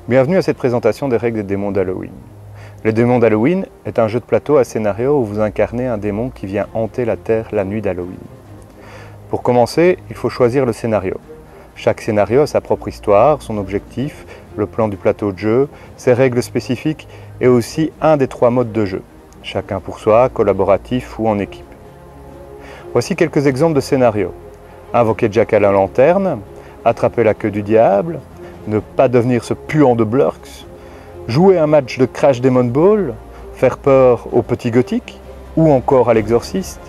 Bienvenue à cette présentation des règles des démons d'Halloween. Les démons d'Halloween est un jeu de plateau à scénario où vous incarnez un démon qui vient hanter la Terre la nuit d'Halloween. Pour commencer, il faut choisir le scénario. Chaque scénario a sa propre histoire, son objectif, le plan du plateau de jeu, ses règles spécifiques et aussi un des 3 modes de jeu, chacun pour soi, collaboratif ou en équipe. Voici quelques exemples de scénarios. Invoquer Jack à la lanterne, attraper la queue du diable, ne pas devenir ce puant de Blurks, jouer un match de Crash Demon Ball, faire peur aux petits gothiques ou encore à l'exorciste,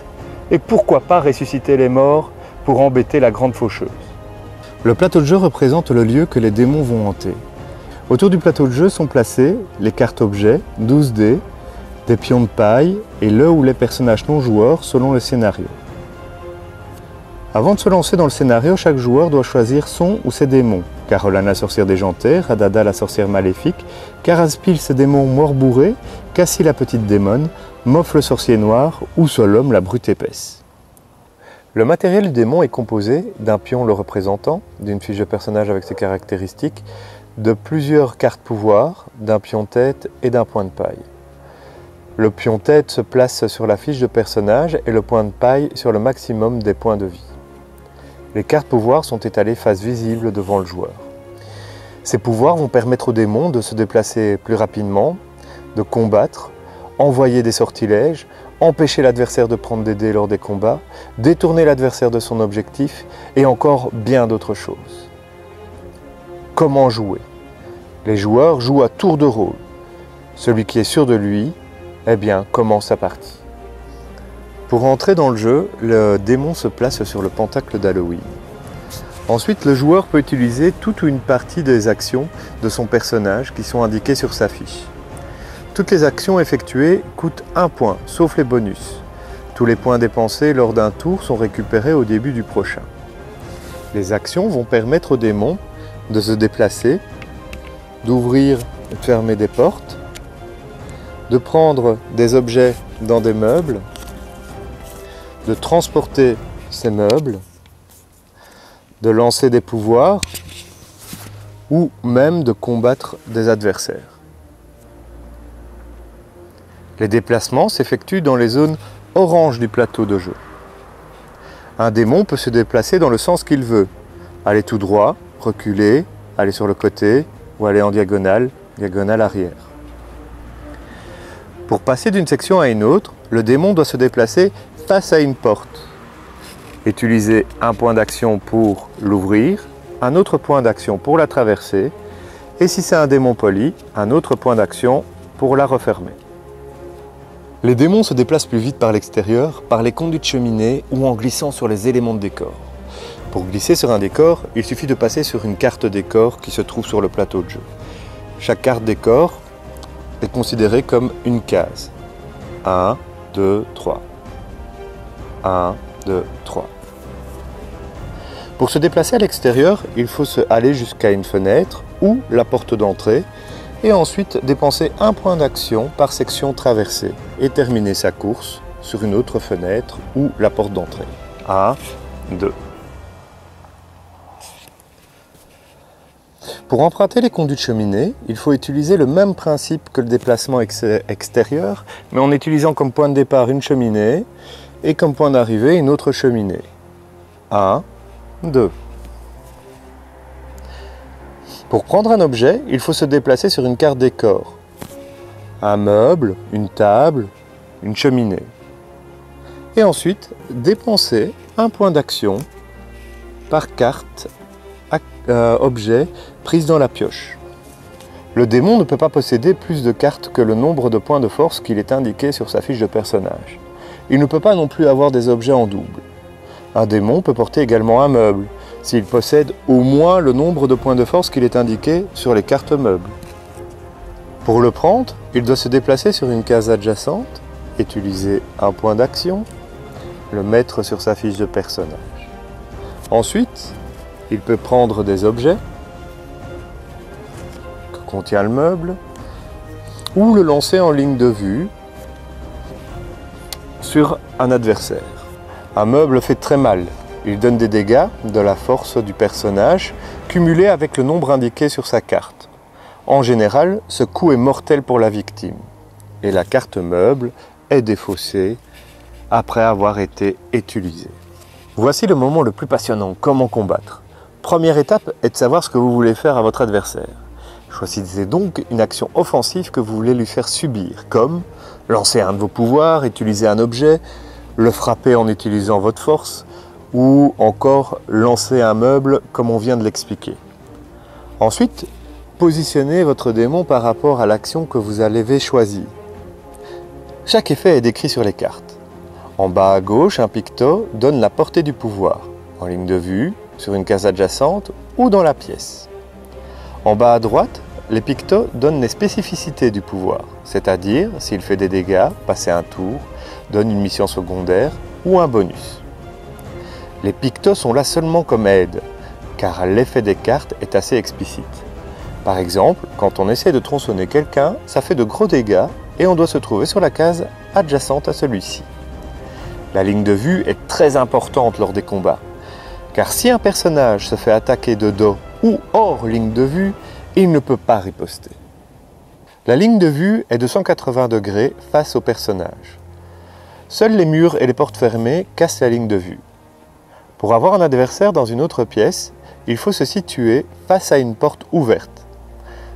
et pourquoi pas ressusciter les morts pour embêter la grande faucheuse. Le plateau de jeu représente le lieu que les démons vont hanter. Autour du plateau de jeu sont placées les cartes objets, 12 dés, des pions de paille et le ou les personnages non joueurs selon le scénario. Avant de se lancer dans le scénario, chaque joueur doit choisir son ou ses démons. Caroline la sorcière déjantée, Radada la sorcière maléfique, Caraspil ses démons morts bourrés, Cassie la petite démone, Moff le sorcier noir ou Solom la brute épaisse. Le matériel du démon est composé d'un pion le représentant, d'une fiche de personnage avec ses caractéristiques, de plusieurs cartes pouvoir, d'un pion tête et d'un point de paille. Le pion tête se place sur la fiche de personnage et le point de paille sur le maximum des points de vie. Les cartes pouvoirs sont étalées face visible devant le joueur. Ces pouvoirs vont permettre au démon de se déplacer plus rapidement, de combattre, envoyer des sortilèges, empêcher l'adversaire de prendre des dés lors des combats, détourner l'adversaire de son objectif et encore bien d'autres choses. Comment jouer? Les joueurs jouent à tour de rôle. Celui qui est sûr de lui, commence sa partie. Pour entrer dans le jeu, le démon se place sur le pentacle d'Halloween. Ensuite, le joueur peut utiliser toute ou une partie des actions de son personnage qui sont indiquées sur sa fiche. Toutes les actions effectuées coûtent 1 point, sauf les bonus. Tous les points dépensés lors d'un tour sont récupérés au début du prochain. Les actions vont permettre au démon de se déplacer, d'ouvrir et de fermer des portes, de prendre des objets dans des meubles, de transporter ces meubles, de lancer des pouvoirs ou même de combattre des adversaires. Les déplacements s'effectuent dans les zones orange du plateau de jeu. Un démon peut se déplacer dans le sens qu'il veut, aller tout droit, reculer, aller sur le côté ou aller en diagonale, diagonale arrière. Pour passer d'une section à une autre, le démon doit se déplacer face à une porte. Utiliser un point d'action pour l'ouvrir, un autre point d'action pour la traverser, et si c'est un démon poli, un autre point d'action pour la refermer. Les démons se déplacent plus vite par l'extérieur, par les conduits de cheminée ou en glissant sur les éléments de décor. Pour glisser sur un décor, il suffit de passer sur une carte décor qui se trouve sur le plateau de jeu. Chaque carte décor est considérée comme une case. 1, 2, 3. 1, 2, 3. Pour se déplacer à l'extérieur, il faut aller jusqu'à une fenêtre ou la porte d'entrée et ensuite dépenser 1 point d'action par section traversée et terminer sa course sur une autre fenêtre ou la porte d'entrée. 1, 2. Pour emprunter les conduits de cheminée, il faut utiliser le même principe que le déplacement extérieur, mais en utilisant comme point de départ une cheminée et comme point d'arrivée une autre cheminée. 1, 2. Pour prendre un objet, il faut se déplacer sur une carte décor. Un meuble, une table, une cheminée. Et ensuite, dépenser 1 point d'action par carte objet prise dans la pioche. Le démon ne peut pas posséder plus de cartes que le nombre de points de force qu'il est indiqué sur sa fiche de personnage. Il ne peut pas non plus avoir des objets en double. Un démon peut porter également un meuble, s'il possède au moins le nombre de points de force qu'il est indiqué sur les cartes meubles. Pour le prendre, il doit se déplacer sur une case adjacente, utiliser un point d'action, le mettre sur sa fiche de personnage. Ensuite, il peut prendre des objets que contient le meuble ou le lancer en ligne de vue sur un adversaire. Un meuble fait très mal. Il donne des dégâts de la force du personnage cumulés avec le nombre indiqué sur sa carte. En général, ce coup est mortel pour la victime et la carte meuble est défaussée après avoir été utilisée. Voici le moment le plus passionnant, comment combattre. Première étape est de savoir ce que vous voulez faire à votre adversaire. Choisissez donc une action offensive que vous voulez lui faire subir, comme lancer un de vos pouvoirs, utiliser un objet, le frapper en utilisant votre force, ou encore lancer un meuble comme on vient de l'expliquer. Ensuite, positionnez votre démon par rapport à l'action que vous allez choisir. Chaque effet est décrit sur les cartes. En bas à gauche, un picto donne la portée du pouvoir, en ligne de vue, sur une case adjacente ou dans la pièce. En bas à droite, les pictos donnent les spécificités du pouvoir, c'est-à-dire s'il fait des dégâts, passer un tour, donne une mission secondaire ou un bonus. Les pictos sont là seulement comme aide, car l'effet des cartes est assez explicite. Par exemple, quand on essaie de tronçonner quelqu'un, ça fait de gros dégâts et on doit se trouver sur la case adjacente à celui-ci. La ligne de vue est très importante lors des combats, car si un personnage se fait attaquer de dos ou hors ligne de vue, il ne peut pas riposter. La ligne de vue est de 180 degrés face au personnage. Seuls les murs et les portes fermées cassent la ligne de vue. Pour avoir un adversaire dans une autre pièce, il faut se situer face à une porte ouverte.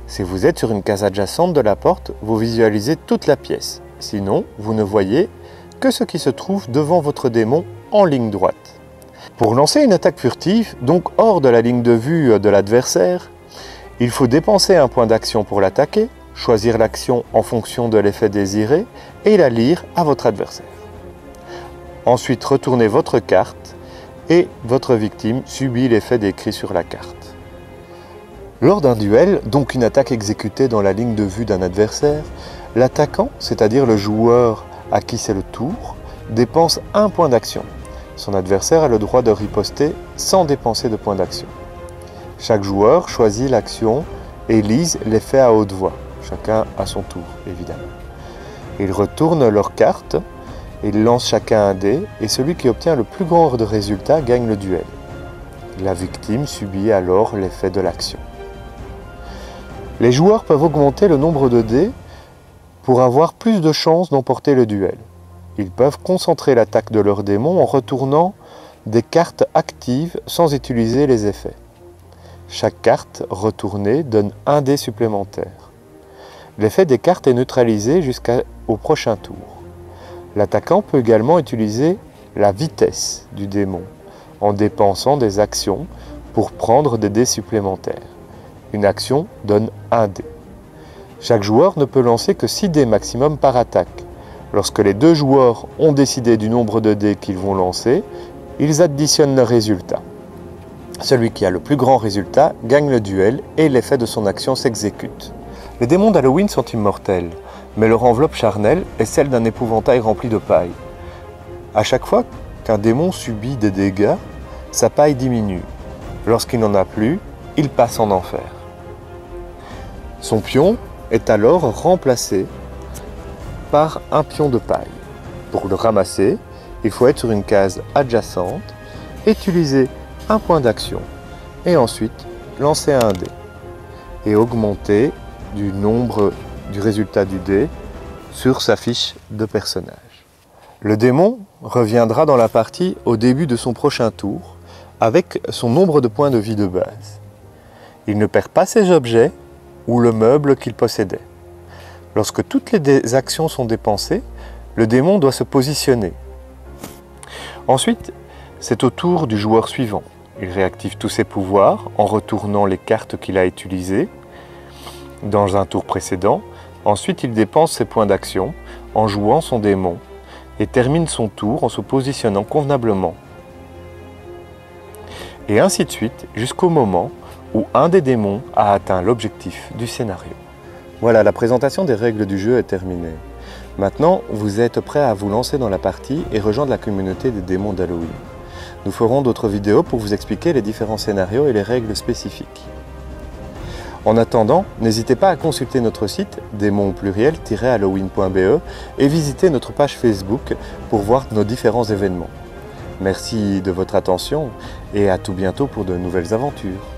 Si vous êtes sur une case adjacente de la porte, vous visualisez toute la pièce. Sinon, vous ne voyez que ce qui se trouve devant votre démon en ligne droite. Pour lancer une attaque furtive, donc hors de la ligne de vue de l'adversaire, il faut dépenser un point d'action pour l'attaquer, choisir l'action en fonction de l'effet désiré et la lire à votre adversaire. Ensuite, retournez votre carte et votre victime subit l'effet décrit sur la carte. Lors d'un duel, donc une attaque exécutée dans la ligne de vue d'un adversaire, l'attaquant, c'est-à-dire le joueur à qui c'est le tour, dépense un point d'action. Son adversaire a le droit de riposter sans dépenser de point d'action. Chaque joueur choisit l'action et lise l'effet à haute voix, chacun à son tour évidemment. Ils retournent leurs cartes, ils lancent chacun un dé et celui qui obtient le plus grand de résultats gagne le duel. La victime subit alors l'effet de l'action. Les joueurs peuvent augmenter le nombre de dés pour avoir plus de chances d'emporter le duel. Ils peuvent concentrer l'attaque de leur démon en retournant des cartes actives sans utiliser les effets. Chaque carte retournée donne un dé supplémentaire. L'effet des cartes est neutralisé jusqu'au prochain tour. L'attaquant peut également utiliser la vitesse du démon en dépensant des actions pour prendre des dés supplémentaires. Une action donne un dé. Chaque joueur ne peut lancer que 6 dés maximum par attaque. Lorsque les deux joueurs ont décidé du nombre de dés qu'ils vont lancer, ils additionnent le résultat. Celui qui a le plus grand résultat gagne le duel et l'effet de son action s'exécute. Les démons d'Halloween sont immortels, mais leur enveloppe charnelle est celle d'un épouvantail rempli de paille. À chaque fois qu'un démon subit des dégâts, sa paille diminue. Lorsqu'il n'en a plus, il passe en enfer. Son pion est alors remplacé par un pion de paille. Pour le ramasser, il faut être sur une case adjacente, utiliser un point d'action et ensuite lancer un dé et augmenter du résultat du dé sur sa fiche de personnage. Le démon reviendra dans la partie au début de son prochain tour avec son nombre de points de vie de base. Il ne perd pas ses objets ou le meuble qu'il possédait. Lorsque toutes les actions sont dépensées, le démon doit se positionner. Ensuite, c'est au tour du joueur suivant. Il réactive tous ses pouvoirs en retournant les cartes qu'il a utilisées dans un tour précédent. Ensuite, il dépense ses points d'action en jouant son démon et termine son tour en se positionnant convenablement. Et ainsi de suite jusqu'au moment où un des démons a atteint l'objectif du scénario. Voilà, la présentation des règles du jeu est terminée. Maintenant, vous êtes prêts à vous lancer dans la partie et rejoindre la communauté des démons d'Halloween. Nous ferons d'autres vidéos pour vous expliquer les différents scénarios et les règles spécifiques. En attendant, n'hésitez pas à consulter notre site démons-halloween.be et visiter notre page Facebook pour voir nos différents événements. Merci de votre attention et à tout bientôt pour de nouvelles aventures.